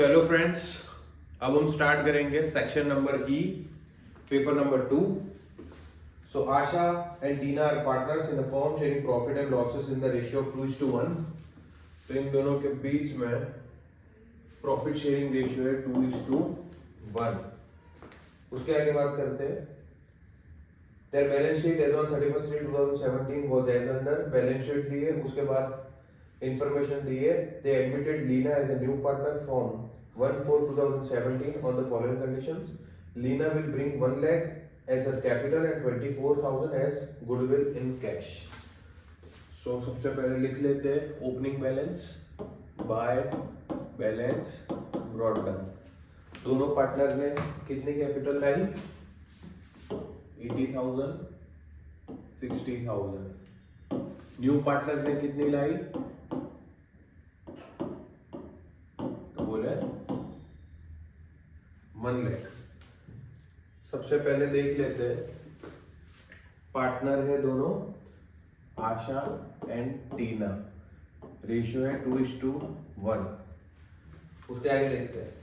Hello friends, अब हम start करेंगे section number E, paper number 2। So Asha and Tina are partners in the firm sharing profit and losses in the ratio of 2:1। तो इन दोनों के बीच में profit sharing ratio है 2:1। उसके आगे बात करते हैं। Their balance sheet as on 31/3/2017 was as under. Balance sheet दी है, उसके बाद information दी है। They admitted Lena as a new partner from 1/4/2017 on the following conditions. Lena will bring 1 lakh as her capital and 24,000 as goodwill in cash. So सबसे पहले लिख लेते हैं opening balance bye balance brought down. दोनों partner ने कितनी capital लाई? 80,000, 60,000। New partner ने कितनी लाई? बोले 1 लाख। सबसे पहले देख लेते हैं, पार्टनर है दोनों आशा एंड टीना, रेशियो है 2:1। उसके आगे देखते हैं।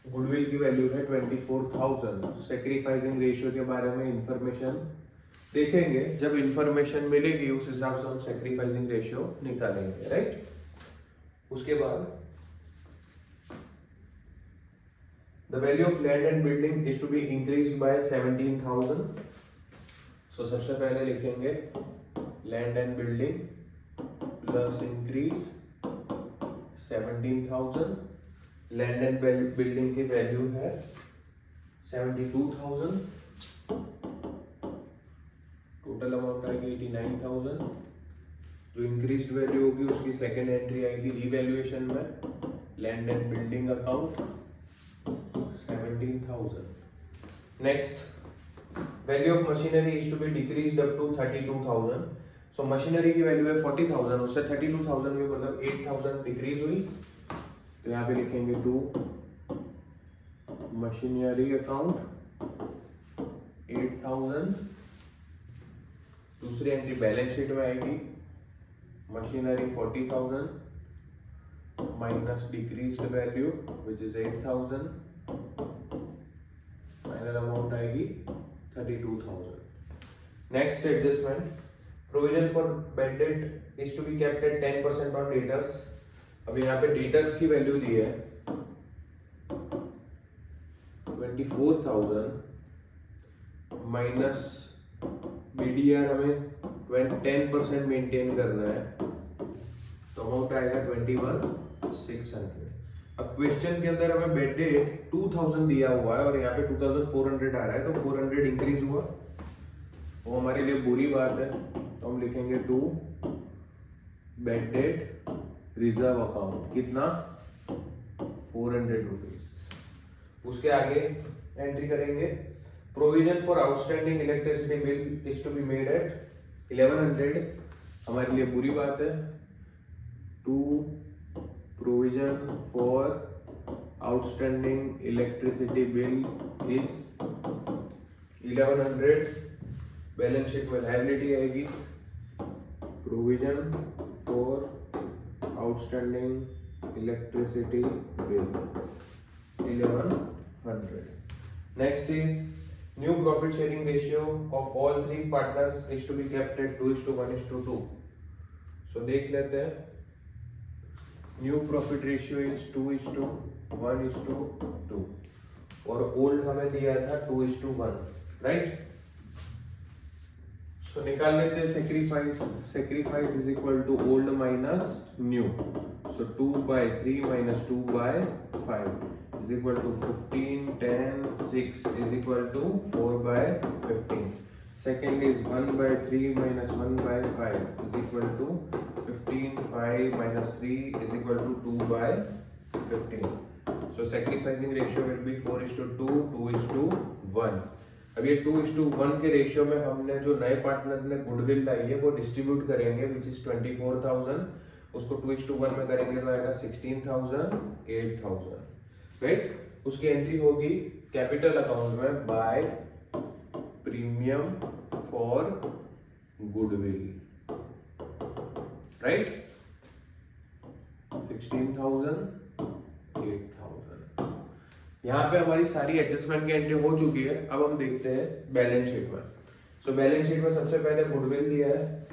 गुडविल की वैल्यू है 24,000। सेक्रीफाइसिंग रेशियो के बारे में इंफॉर्मेशन देखेंगे। जब इंफॉर्मेशन मिलेगी उस हिसाब से हम सेक्रीफाइसिंग रेशियो निकालेंगे, राइट। उसके बाद the value of land and building is to be increased by 17,000. So सबसे पहले लिखेंगे land and building plus increase 17,000। land and building की वैल्यू है 72,000। टोटल अमाउंट आएगी 89,000। जो इंक्रीज्ड वैल्यू होगी उसकी सेकेंड एंट्री आएगी रिवैल्यूएशन में, land and building account 17,000। Next, value of machinery is to be decreased up to 32,000। So machinery की value है 40,000, उससे 32,000 की मतलब 8,000 डिक्रीज हुई। तो यहाँ पे लिखेंगे टू मशीनरी अकाउंट 8,000। दूसरी एंट्री बैलेंस शीट में आएगी, machinery 40,000 minus decreased value which is 8,000। Final amount आएगी 32,000। Next adjustment, provision for bad debt is to be kept at 10% on debtors. अब यहाँ पे डेटर्स की वैल्यू दी है 24,000 माइनस बीडीआर हमें 10% मेंटेन करना है, तो अमाउंट आएगा 21,600। अब क्वेश्चन के अंदर हमें बेड डेट 2000 दिया हुआ है और यहाँ पे 2400 आ रहा है, तो 400 इंक्रीज हुआ। वो हमारे लिए बुरी बात है, तो हम लिखेंगे to bad debt reserve account, कितना 400 रुपीज। उसके आगे एंट्री करेंगे, provision for outstanding electricity bill is to be made at 1100। हमारे लिए बुरी बात है। To provision for outstanding electricity bill is 1100। Balance sheet में लायबिलिटी आएगी, provision for outstanding electricity bill 1100। Next is new profit sharing ratio of all three partners is to be kept at 2:1:2। So देख लेते हैं। New profit ratio is 2:1:2 और old हमें दिया था 2:1, right. सो निकाल लेते हैं sacrifice. Sacrifice is equal to old minus new. So 2/3 minus 2/5 is equal to 15, 10, 6 is equal to 4/15. Second is 1/3 minus 1/5 is equal to 15, 5 minus 3 is equal to 2/15. So sacrificing ratio will be 4:2, 2:1. अब ये 2:1 के ratio में हमने जो नए partner ने goodwill लाई है वो डिस्ट्रीब्यूट करेंगे विच इज 24,000। उसको 2:1 में करेंगे तो आएगा 16,000, 8,000, राइट। उसकी एंट्री होगी कैपिटल अकाउंट में by premium for goodwill, right. 16,000, 8,000। यहाँ पे हमारी सारी एडजस्टमेंट की एंट्री हो चुकी है। अब हम देखते हैं बैलेंस शीट में। सो बैलेंस शीट में सबसे पहले गुडविल दिया है।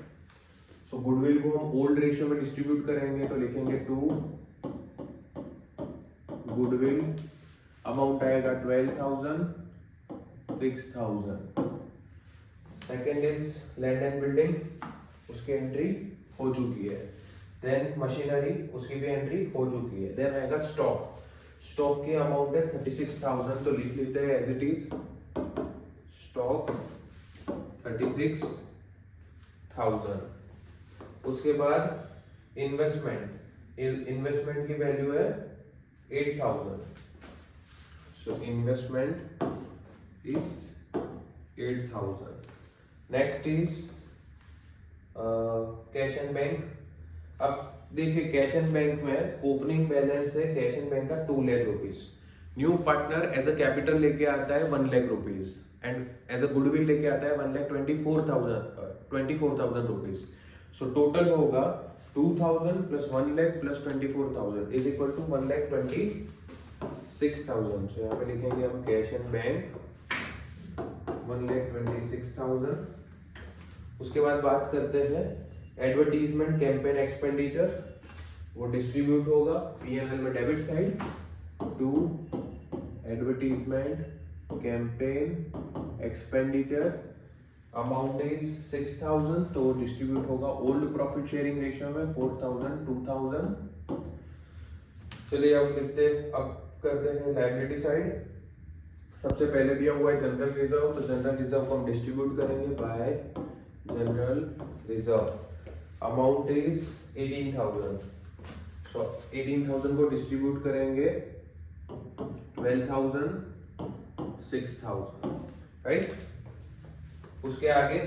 सो गुडविल को हम ओल्ड रेशियो में डिस्ट्रीब्यूट करेंगे, तो लिखेंगे 2 गुडविल, अमाउंट आएगा 12,000, 6,000। Second is land and building, उसकी एंट्री हो चुकी है। देन मशीनरी, उसकी भी एंट्री हो चुकी है। देन आएगा स्टॉक, स्टॉक की अमाउंट है 36,000, तो लिख लेते हैं एज इट इज स्टॉक 36,000। उसके बाद इन्वेस्टमेंट, इन्वेस्टमेंट की वैल्यू है 8,000, so investment is 8,000। Next is cash and bank. अब देखिए कैश एंड बैंक में ओपनिंग बैलेंस है कैश एंड बैंक का 2 lakh rupees. New partner as a capital लेके आता है 1 lakh rupees and as a goodwill लेके आता है 1,24,000 रुपीज। सो टोटल होगा 2,000 plus 1 lakh plus 24,000 is equal to 1,26,000। सो यहाँ पे लिखेंगे हम कैश एंड बैंक 1,26,000। उसके बाद बात करते हैं एडवर्टीजमेंट कैंपेन एक्सपेंडिचर, वो डिस्ट्रीब्यूट होगा P&L में debit side to advertisement campaign expenditure, amount is 6,000, तो वो डिस्ट्रीब्यूट होगा ओल्ड प्रॉफिट शेयरिंग रेशियो में 4,000, 2,000। चलिए अब देखते हैं, अब करते हैं लायबिलिटी साइड। सबसे पहले दिया हुआ है जनरल रिजर्व, तो जनरल रिजर्व को हम डिस्ट्रीब्यूट करेंगे bye general reserve, amount is 18,000, सो 18,000 को डिस्ट्रीब्यूट करेंगे 12,000, 6,000, राइट। उसके आगे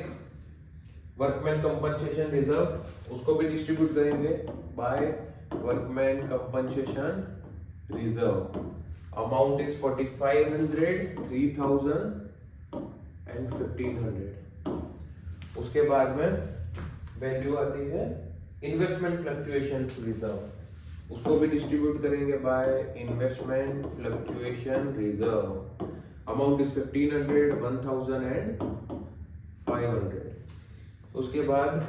वर्कमैन कंपनसेशन रिजर्व, उसको भी डिस्ट्रीब्यूट करेंगे by workman compensation reserve, amount is 4,500, 3,000 and 1,500। उसके बाद में वैल्यू आती है इन्वेस्टमेंट फ्लक्चुएशन रिजर्व, उसको भी डिस्ट्रीब्यूट करेंगे by investment fluctuation reserve, amount is 1,500, 1,000 and 500। उसके बाद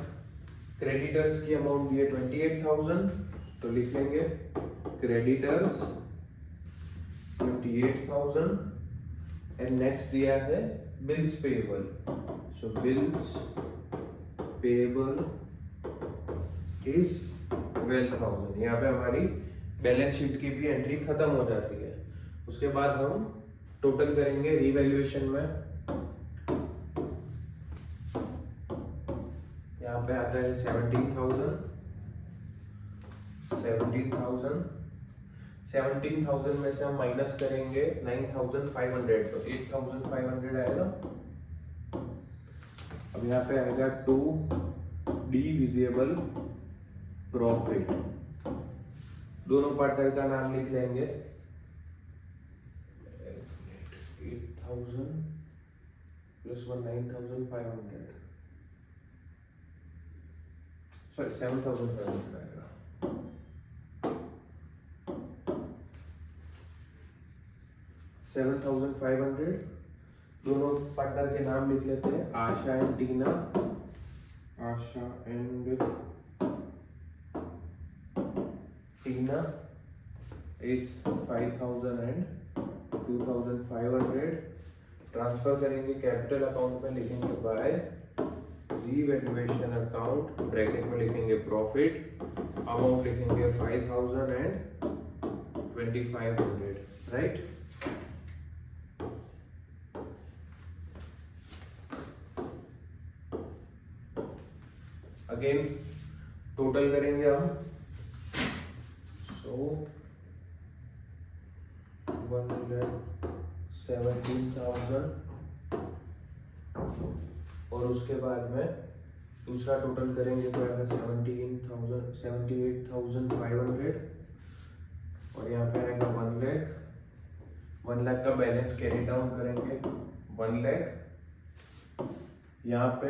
क्रेडिटर्स की अमाउंट दी है 28,000, तो लिख लेंगे क्रेडिटर्स 28,000 एंड नेक्स्ट दिया है bills payable, so bills payable is 12,000। यहाँ पे हमारी बैलेंस शीट की भी एंट्री खत्म हो जाती है। उसके बाद हम टोटल करेंगे रीवैल्यूएशन में। यहाँ पे आता है 17,000, 17,000 में से हम माइनस करेंगे 9,500, तो 8,500 आएगा। अब यहाँ पे आएगा 2 डिविजिबल प्रॉफिट, दोनों पार्टनर का नाम लिख लेंगे 8,000 प्लस 9,500, सॉरी 7,500 आएगा। $7,500, दोनों पार्टनर के नाम लिख लेते हैं Asha and Tina, Asha and Tina is 5,000 and 2,500। Transfer करेंगे कैपिटल अकाउंट में, लिखेंगे बाय रीवैल्यूएशन अकाउंट, ब्रैकेट में लिखेंगे प्रॉफिट, अमाउंट लिखेंगे 5,000 एंड 2,500, राइट। अगेन टोटल करेंगे हम, सो 1,17,000 और उसके बाद में दूसरा टोटल करेंगे तो आएगा 78,500 और यहाँ पे आएगा 1 लाख। 1 लाख का बैलेंस कैरी डाउन करेंगे 1 लाख। यहाँ पे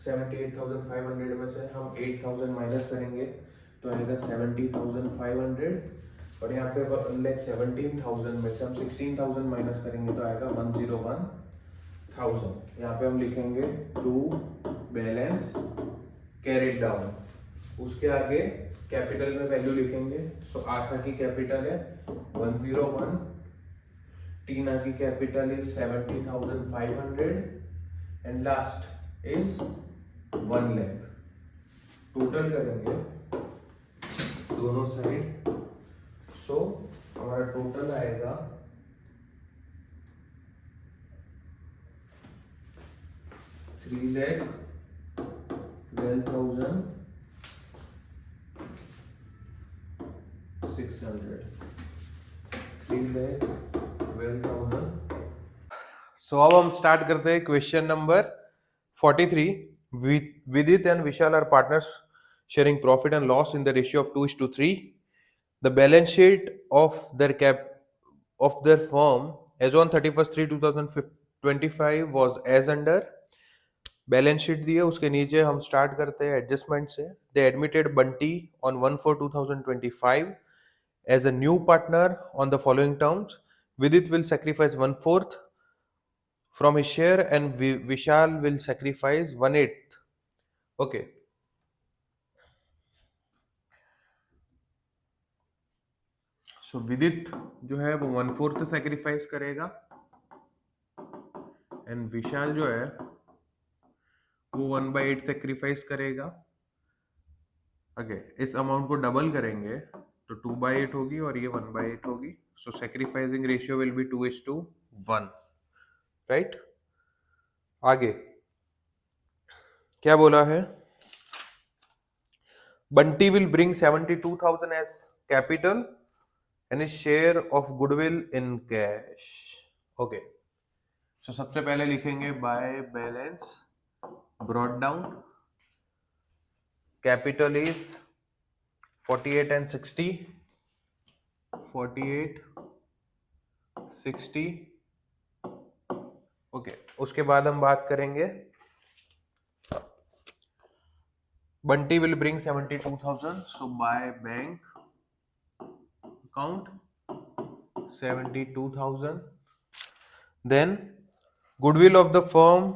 78,500 में से हम 8,000 माइनस करेंगे तो आएगा 70,500 और यहाँ पे 1,17,000 में से हम 16,000 माइनस करेंगे तो आएगा 101,000। यहाँ पे हम लिखेंगे टू बैलेंस कैरिड डाउन, उसके आगे कैपिटल में वैल्यू लिखेंगे। सो आशा की कैपिटल है 101, टीना की capital is 70,500 and last is 1 lakh. Total करेंगे दोनों साइड, सो हमारा टोटल आएगा 3,12,600। 3,12,000। सो अब हम स्टार्ट करते हैं question number 43। Vidit and Vishal are partners sharing profit and loss in the ratio of 2:3. The balance sheet of their firm as on 31st/3/2025 was as under। Balance sheet दी है, उसके नीचे हम स्टार्ट करते हैं adjustment से। They admitted Bunty on 1/4/2025 as a new partner on the following terms: Vidit will sacrifice 1/4 from his share and Vishal will sacrifice 1/8। Okay, so Vidit जो है वो 1/4 sacrifice करेगा एंड विशाल जो है वो 1/8 sacrifice करेगा। ओके, इस अमाउंट को डबल करेंगे तो 2/8 होगी और ये 1/8 होगी। So sacrificing ratio will be 2:1, right. आगे क्या बोला है? Bunty will bring 72,000 as capital and is share of goodwill in cash. Okay, so सबसे पहले लिखेंगे by balance brought down. Capital is 48 and 60, 48, 60। Okay, उसके बाद हम बात करेंगे Bunty will bring 72,000, so by bank account 72,000। Then goodwill of the firm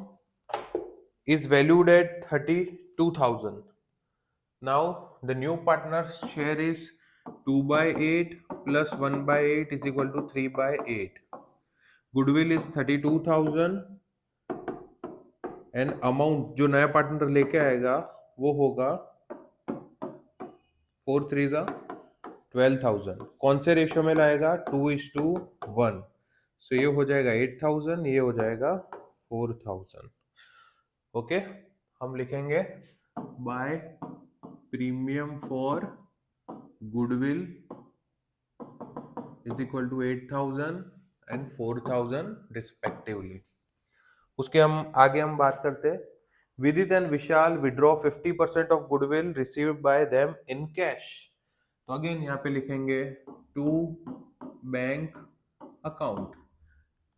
is valued at 32,000. Now the new partner's share is 2/8 plus 1/8 is equal to 3/8. Goodwill is 32,000 and amount जो नया partner लेके आएगा वो होगा 4 3 12,000। कौन से रेशियो में लाएगा? 2:1। सो ये हो जाएगा 8,000, ये हो जाएगा 4,000। ओके, हम लिखेंगे by premium for goodwill is equal to 8,000 and 4,000 respectively. उसके आगे हम बात करते हैं Vidit and Vishal withdraw 50% of goodwill received by them in cash. तो अगेन यहाँ पे लिखेंगे टू बैंक अकाउंट।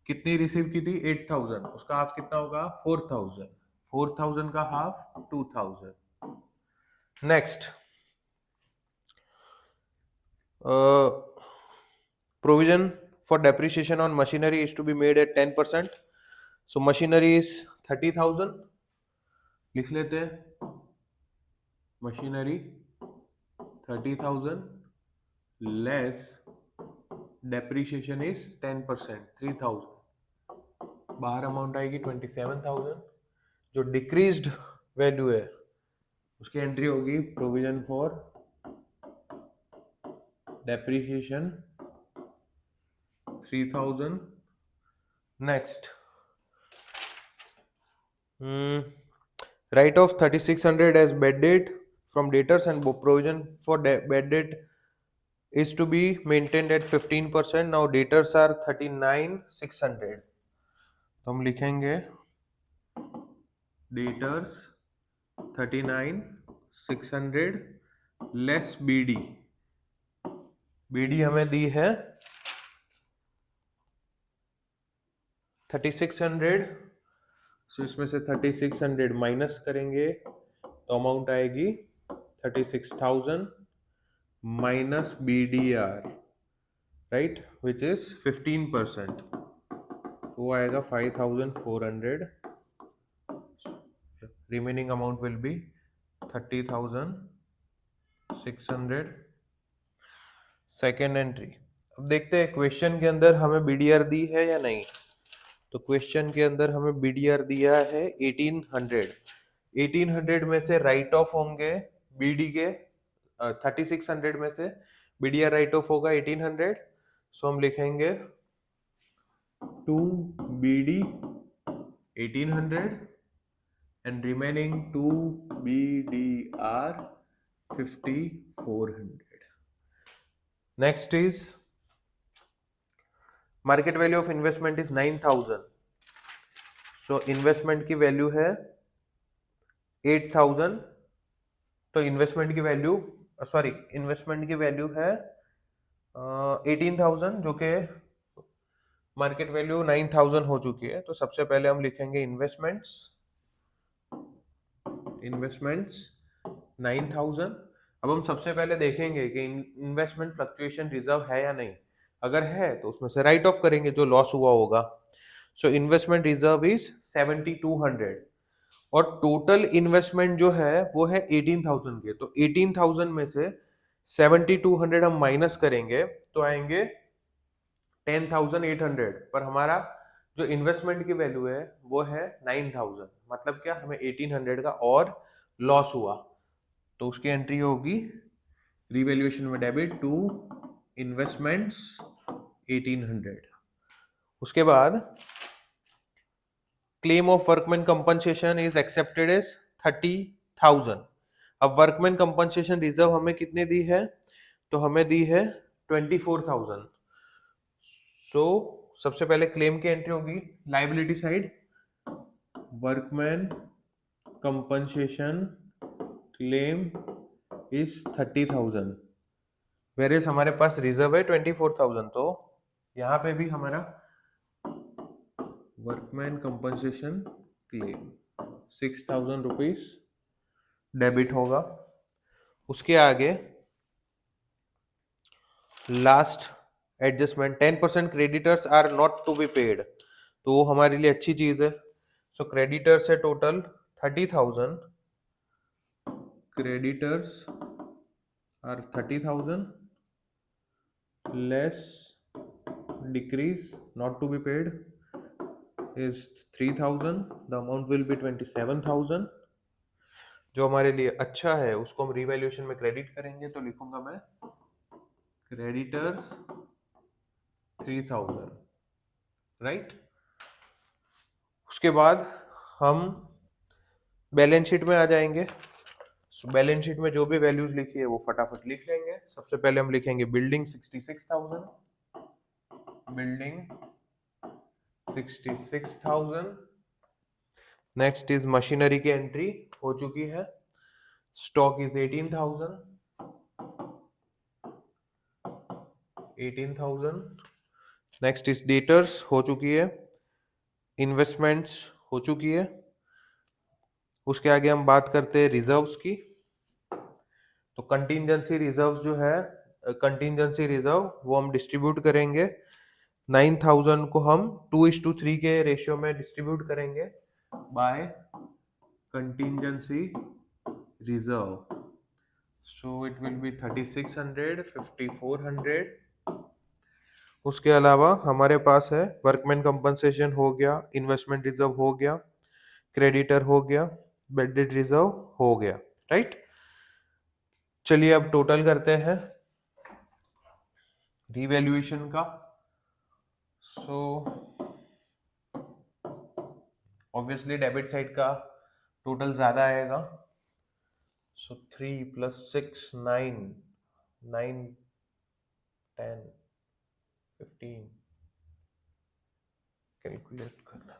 कितनी रिसीव की थी? 8,000, उसका हाफ कितना होगा? 4,000। 4,000 का half 2,000। Next, provision for depreciation on machinery is to be made at 10%. So machinery is 30,000, लिख लेते हैं machinery 30,000 less depreciation is 10%, 3,000। बाहर अमाउंट आएगी 27,000। जो डिक्रीज्ड वैल्यू है उसकी एंट्री होगी provision for depreciation 3,000। Next, write off 3,600 as bad debt from debtors and provision for bad debt is to be maintained at 15%. now debtors are 39,600, तो हम लिखेंगे debtors 39,600 less BD। BD हमें दी है 3,600, सो इसमें से 3,600 माइनस करेंगे तो अमाउंट आएगी 36,000। minus BDR, right, which is 15%, वो आएगा 5,400, remaining amount will be 30,600. Second entry. अब देखते हैं क्वेश्चन के अंदर हमें बीडीआर दी है या नहीं। तो क्वेश्चन के अंदर हमें बीडीआर दिया है 1800। 1800 में से राइट ऑफ होंगे बीडी के 3600 में से बीडीआर राइट ऑफ होगा 1800। सो हम लिखेंगे to BD 1800 and remaining to BDR 5400. Next is market value of investment is 9,000. So investment की वैल्यू है 8,000। तो इन्वेस्टमेंट की वैल्यू है 18,000 जो कि मार्केट वैल्यू 9,000 हो चुकी है। तो सबसे पहले हम लिखेंगे इन्वेस्टमेंट्स 9,000। अब हम सबसे पहले देखेंगे कि इन्वेस्टमेंट फ्लक्चुएशन रिजर्व है या नहीं। अगर है तो उसमें से राइट ऑफ करेंगे जो लॉस हुआ होगा। सो इन्वेस्टमेंट रिजर्व इज 7,200 और टोटल इन्वेस्टमेंट जो है वो है 18,000 के। तो 18,000 में से 7,200 हम माइनस करेंगे तो आएंगे 10,800, पर हमारा जो इन्वेस्टमेंट की वैल्यू है वो है 9,000। मतलब क्या, हमें 1800 का और लॉस हुआ। तो उसकी एंट्री होगी रिवैल्यूएशन में डेबिट टू इन्वेस्टमेंट्स 1800। उसके बाद claim of workman compensation is accepted as 30,000। अब वर्कमैन कंपनसेशन रिजर्व हमें कितने दी है, तो हमें दी है 24,000। सो सबसे पहले क्लेम की एंट्री होगी liability side, workman compensation claim is 30,000 वेरेस हमारे पास रिजर्व है 24,000। तो यहाँ पे भी हमारा workman compensation claim 6,000 rupees debit होगा। उसके आगे last adjustment 10% creditors are not to be paid, तो वो हमारे लिए अच्छी चीज है। सो क्रेडिटर्स है total 30,000, creditors are 30,000 less decrease not to be paid is 3,000, the amount will be 27,000। जो हमारे लिए अच्छा है उसको हम रिवैल्यूएशन में क्रेडिट करेंगे। तो लिखूंगा मैं क्रेडिटर्स 3,000, राइट। उसके बाद हम बैलेंस शीट में आ जाएंगे। बैलेंस शीट में जो भी वैल्यूज लिखी है वो फटाफट लिख लेंगे। सबसे पहले हम लिखेंगे building 66,000, building 66,000। Next is machinery की एंट्री हो चुकी है, stock is 18,000। Next is debtors हो चुकी है, इन्वेस्टमेंट्स हो चुकी है। उसके आगे हम बात करते हैं रिजर्व्स की। तो कंटिंजेंसी रिजर्व्स जो है, कंटिंजेंसी रिजर्व वो हम डिस्ट्रीब्यूट करेंगे 9,000 को हम 2:3 के रेशियो में डिस्ट्रीब्यूट करेंगे by contingency reserve. So it will be 3,600, 5,400। उसके अलावा हमारे पास है वर्कमैन कंपनसेशन हो गया, इन्वेस्टमेंट रिजर्व हो गया, क्रेडिटर हो गया, बेडेड रिजर्व हो गया, राइट। चलिए अब टोटल करते हैं रिवैल्यूएशन का। सो ऑब्वियसली डेबिट साइड का टोटल ज्यादा आएगा। सो 3 + 6 9 9 10 15 कैलकुलेट करना था।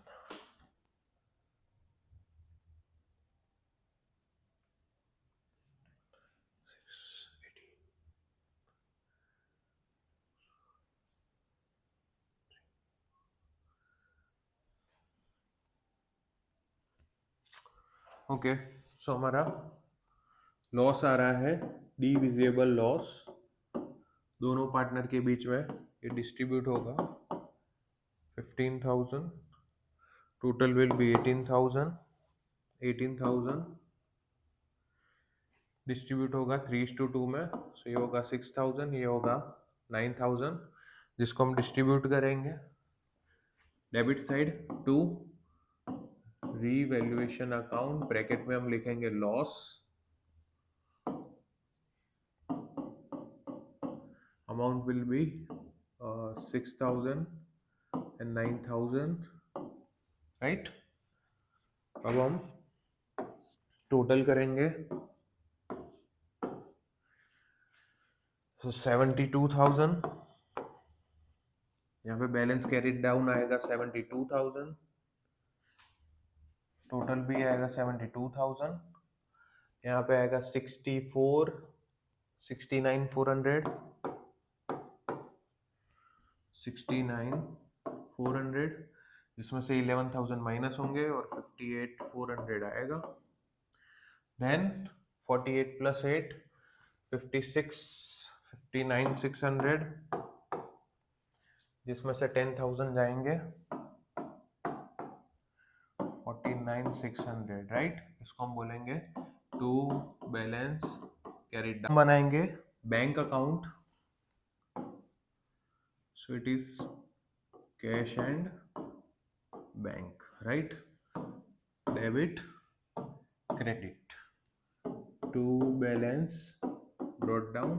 ओके, सो हमारा लॉस आ रहा है डिविजिबल लॉस दोनों पार्टनर के बीच में ये डिस्ट्रीब्यूट होगा 15,000, टोटल विल बी 18,000 डिस्ट्रीब्यूट होगा 3:2 में, सो ये होगा 6,000, ये होगा 9,000, जिसको हम डिस्ट्रीब्यूट करेंगे debit side to revaluation account, bracket में हम लिखेंगे loss, amount will be 6,000 and 9,000, right. अब हम टोटल करेंगे, so 72,000, यहाँ पे बैलेंस कैरिड डाउन आएगा 72,000, टोटल भी आएगा 72,000, यहाँ पे आएगा 69,400, जिसमें से 11,000 माइनस होंगे और 58,400 आएगा। देन 48 + 8 59,600, जिसमें से 10,000 जाएंगे 49,600, राइट। इसको हम बोलेंगे टू बैलेंस कैरिड डाउन। बनाएंगे bank account, so it is cash and bank, right, debit credit, to balance brought down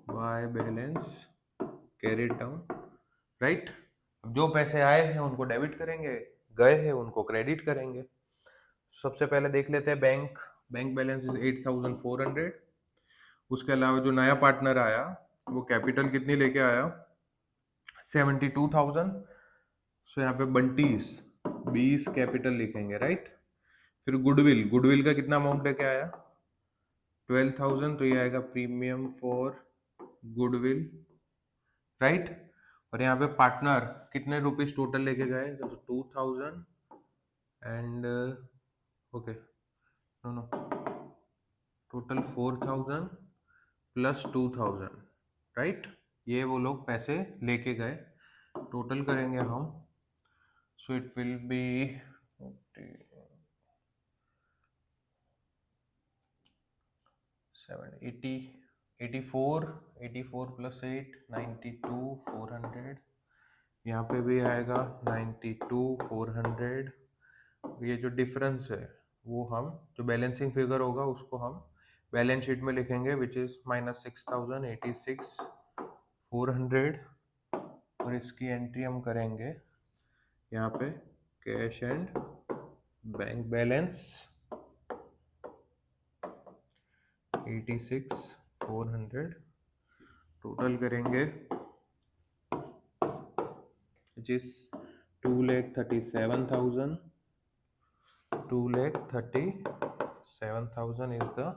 by balance carried down, right. अब जो पैसे आए हैं उनको डेबिट करेंगे, गए हैं उनको क्रेडिट करेंगे। सबसे पहले देख लेते हैं बैंक बैलेंस इज 8,400। उसके अलावा जो नया पार्टनर आया वो कैपिटल कितनी लेके आया 72,000, सो यहाँ पे बंटीज 20 कैपिटल लिखेंगे, राइट। फिर गुडविल का कितना अमाउंट लेके आया 12,000, तो ये आएगा प्रीमियम फॉर गुडविल, राइट। और यहाँ पे पार्टनर कितने रुपीस टोटल लेके गए, 2,000 and okay no total 4,000 plus 2,000, right. ये वो लोग पैसे लेके गए, टोटल करेंगे हम, सो इट विल बी 84 + 8 92,400, यहाँ पे भी आएगा 92,400। ये जो डिफरेंस है वो हम जो बैलेंसिंग फिगर होगा उसको हम बैलेंस शीट में लिखेंगे, विच इज -6,000 86,400, और इसकी एंट्री हम करेंगे यहाँ पे cash and bank balance 86,400, total करेंगे विच इज 2,37,000 2,37,000 is the